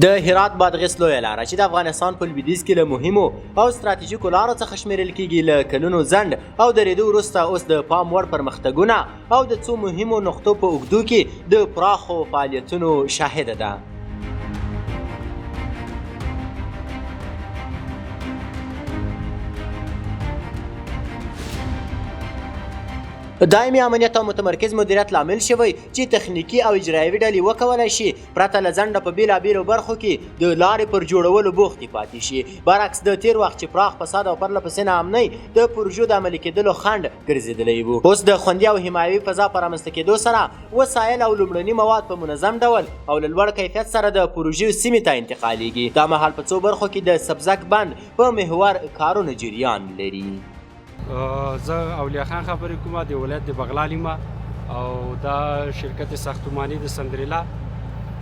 د هرات بادغیس لویه لاره چې د افغانستان په لویدیځ کې له مهمو او ستراتیژیکو لارو څخه شمیرل کیږي له کلونو ځنډ او درېدو وروسته اوس د پام وړ پرمختګونه او د څو مهمو نقطو په اوږدو کې د پراخو فعالیتونو شاهده ده. دایمي امنیت او متمرکز مدیریت لامل شوی چې تخنیکی او اجرایوي ډلې وکولای شي پرته له ځنډه په بیلابیلو برخو کې د لارې پر جوړولو بوختې پاتې شي، برعکس د تیر وخت چې پراخ فساد او پرله پسې ناامنۍ د پروژو د عملي کېدلو خنډ ګرځېدلی و، اوس د خوندي او حمایوي فضا په رامنځته کېدو سره وسایل او لومړني مواد په منظم ډول او له لوړ کیفیت سره د پروژې سیمې ته انتقالیږي. دا مهال په څو برخو کې د سبزک بند په محور کارونه جریان لري. زه اولیا خان خبرې کوم د ولایت د بغلان یم او دا شرکت ساختماني د سندریلا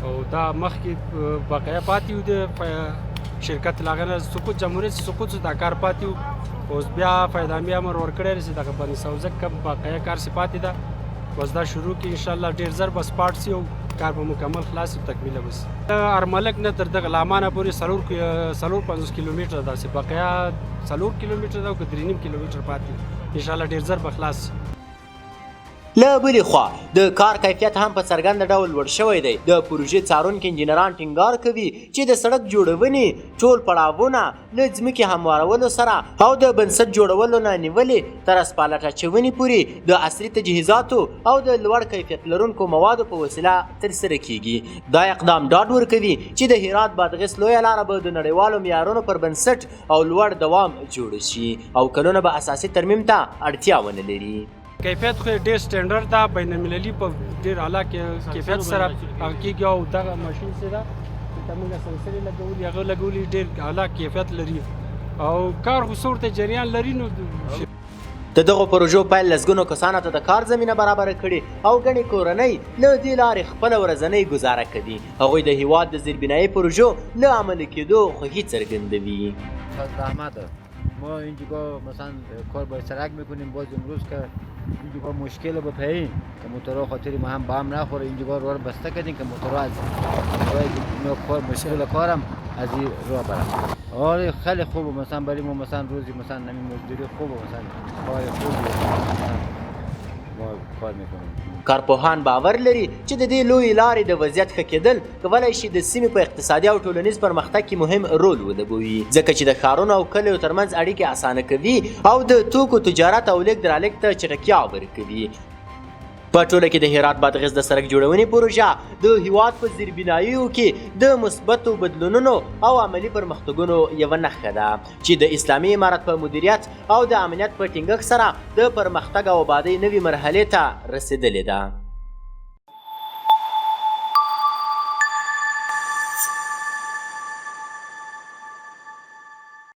او دا مخکې بقایه پاتې و د شرکت لاغنه سقوط جمهوریت سقوط دا کار پاتې و، اوس بیا فایدامي امر ورکړی چې دغه بند سوزک کم بقایه کار سي پاتې ده، بس دا شروع کی انشاءالله ډیر زر بس پارټ سي او کار په مکمل خلاص تکمیله بس ارملک نه تر دغه لامانه پورې 50 کیلومتره ده چې بقایا 4 کیلومتره ده او 3.5 کیلومتره پاتې انشاءالله ډیر زر به خلاص. له بلې خوا د کار کیفیت هم په څرګنده ډول لوړ شوی دی. د پروژې څارونکي انجینران ټینګار کوي چې د سړک جوړونې ټول پړاوونه له ځمکې هموارولو سره او د بنسټ جوړولو نه نیولې تر اسفالټ اچونې پورې د عصري تجهیزاتو او د لوړ کیفیت لرونکو موادو په وسیله ترسره کیږي. دا اقدام ډاډ ورکوي چې د هرات بادغیس لویه لاره به د نړیوالو معیارونو پر بنسټ او لوړ دوام جوړ شي او کلونه به اساسي ترمیم ته اړتیا ونه لري. کیفیت خو ډیر سټنډرډ ده، بین المللي په ډیر اعلی کیفیت سره هغه کېږي او دغه ماشین سره چې موږ سنسري لګولي هغه لګولي ډیر اعلی کیفیت لري او کار خو صورت جریان لري. نو د دغو پروژو پیل لسګونو کسانو ته د کار زمینه برابره کړي او ګڼې کورنۍ له دې لارې خپله ورځنۍ ګزاره کوي. هغوی د هیواد د زیربنایي پروژو له عملي کېدو خوښي څرګندوي. ما اینجا مثلا کار با سرک میکنیم، باز امروز که اینجا مشکل به پایین که موتورها خاطری ما هم با هم نخوره اینجا رو بسته کردیم که موتورها از کار مشکل کارم از این راه برم. آره خیلی خوبه، مثلا برای ما مثلا روزی مثلا نمی مزدوری خوبه، مثلا کار خوبه ما کار میکنیم. کارپوهان باور لري چې د دې لویې لارې د وضعیت ښه کېدل کولی شي د سیمې په اقتصادي او ټولنیز پرمختګ کې مهم رول ولوبوي، ځکه چې د ښارونو او کلیو ترمنځ اړیکې اسانه کوي او د توکو تجارت او لیږد رالېږد ته چټکتیا ورکوي. په ټوله کې د هرات بادغیس د سړک جوړونې پروژه د هیواد په زیربناییو کې د مثبتو بدلونونو او عملي پرمختګونو یوه نښه ده چې د اسلامي امارت په مدیریت او د امنیت په ټینګښت سره د پرمختګ او آبادۍ نوې مرحلې ته رسېدلې ده.